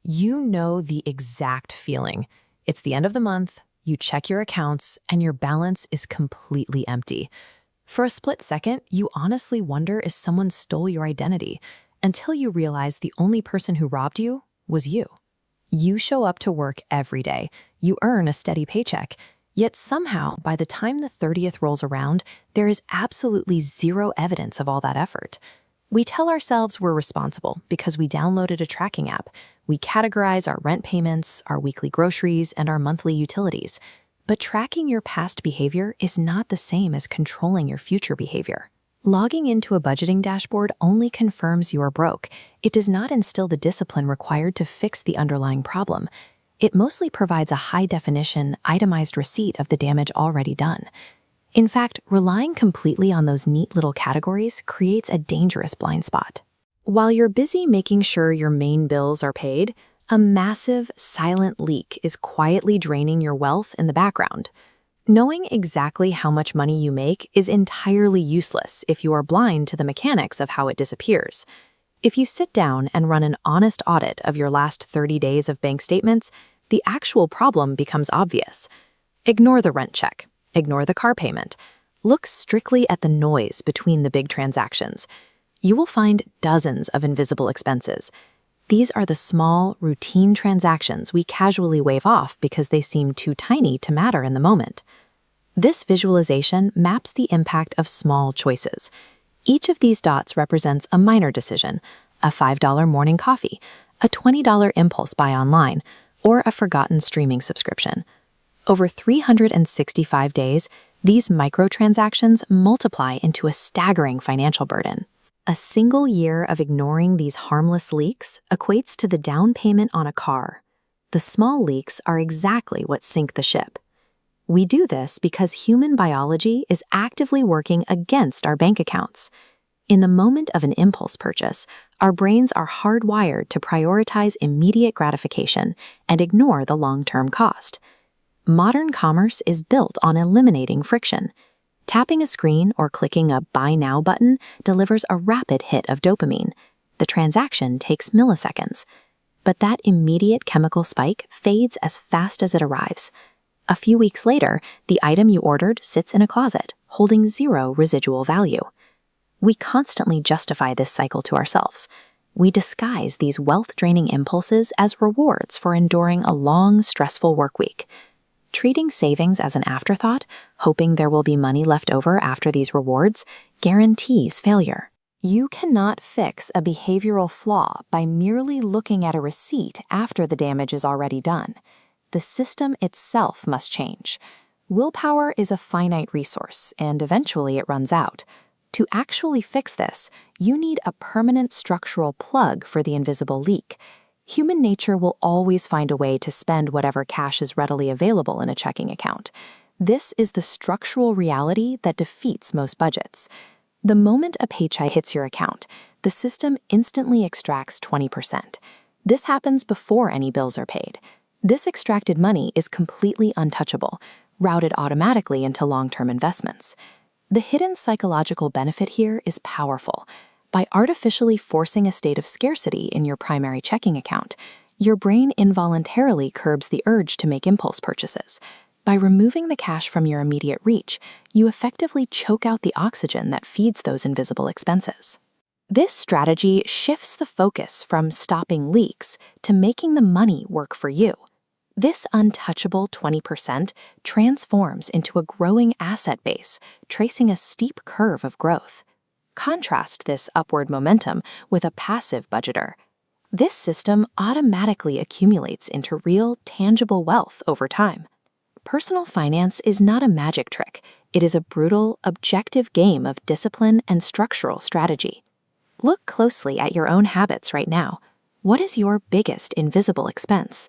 You know the exact feeling. It's the end of the month, you check your accounts, and your balance is completely empty. For a split second, you honestly wonder if someone stole your identity, until you realize the only person who robbed you was you. You show up to work every day, you earn a steady paycheck, yet somehow, by the time the 30th rolls around, there is absolutely zero evidence of all that effort. We tell ourselves we're responsible because we downloaded a tracking app. We categorize our rent payments, our weekly groceries, and our monthly utilities. But tracking your past behavior is not the same as controlling your future behavior. Logging into a budgeting dashboard only confirms you're broke. It does not instill the discipline required to fix the underlying problem. It mostly provides a high-definition, itemized receipt of the damage already done. In fact, relying completely on those neat little categories creates a dangerous blind spot. While you're busy making sure your main bills are paid, a massive, silent leak is quietly draining your wealth in the background. Knowing exactly how much money you make is entirely useless if you are blind to the mechanics of how it disappears. If you sit down and run an honest audit of your last 30 days of bank statements, the actual problem becomes obvious. Ignore the rent check. Ignore the car payment. Look strictly at the noise between the big transactions. You will find dozens of invisible expenses. These are the small, routine transactions we casually wave off because they seem too tiny to matter in the moment. This visualization maps the impact of small choices. Each of these dots represents a minor decision: a $5 morning coffee, a $20 impulse buy online, or a forgotten streaming subscription. Over 365 days, these microtransactions multiply into a staggering financial burden. A single year of ignoring these harmless leaks equates to the down payment on a car. The small leaks are exactly what sink the ship. We do this because human biology is actively working against our bank accounts. In the moment of an impulse purchase, our brains are hardwired to prioritize immediate gratification and ignore the long-term cost. Modern commerce is built on eliminating friction. Tapping a screen or clicking a Buy Now button delivers a rapid hit of dopamine. The transaction takes milliseconds. But that immediate chemical spike fades as fast as it arrives. A few weeks later, the item you ordered sits in a closet, holding zero residual value. We constantly justify this cycle to ourselves. We disguise these wealth-draining impulses as rewards for enduring a long, stressful work week. Treating savings as an afterthought, hoping there will be money left over after these rewards, guarantees failure. You cannot fix a behavioral flaw by merely looking at a receipt after the damage is already done. The system itself must change. Willpower is a finite resource, and eventually it runs out. To actually fix this, you need a permanent structural plug for the invisible leak. Human nature will always find a way to spend whatever cash is readily available in a checking account. This is the structural reality that defeats most budgets. The moment a paycheck hits your account, the system instantly extracts 20%. This happens before any bills are paid. This extracted money is completely untouchable, routed automatically into long-term investments. The hidden psychological benefit here is powerful. By artificially forcing a state of scarcity in your primary checking account, your brain involuntarily curbs the urge to make impulse purchases. By removing the cash from your immediate reach, you effectively choke out the oxygen that feeds those invisible expenses. This strategy shifts the focus from stopping leaks to making the money work for you. This untouchable 20% transforms into a growing asset base, tracing a steep curve of growth. Contrast this upward momentum with a passive budgeter. This system automatically accumulates into real, tangible wealth over time. Personal finance is not a magic trick. It is a brutal, objective game of discipline and structural strategy. Look closely at your own habits right now. What is your biggest invisible expense?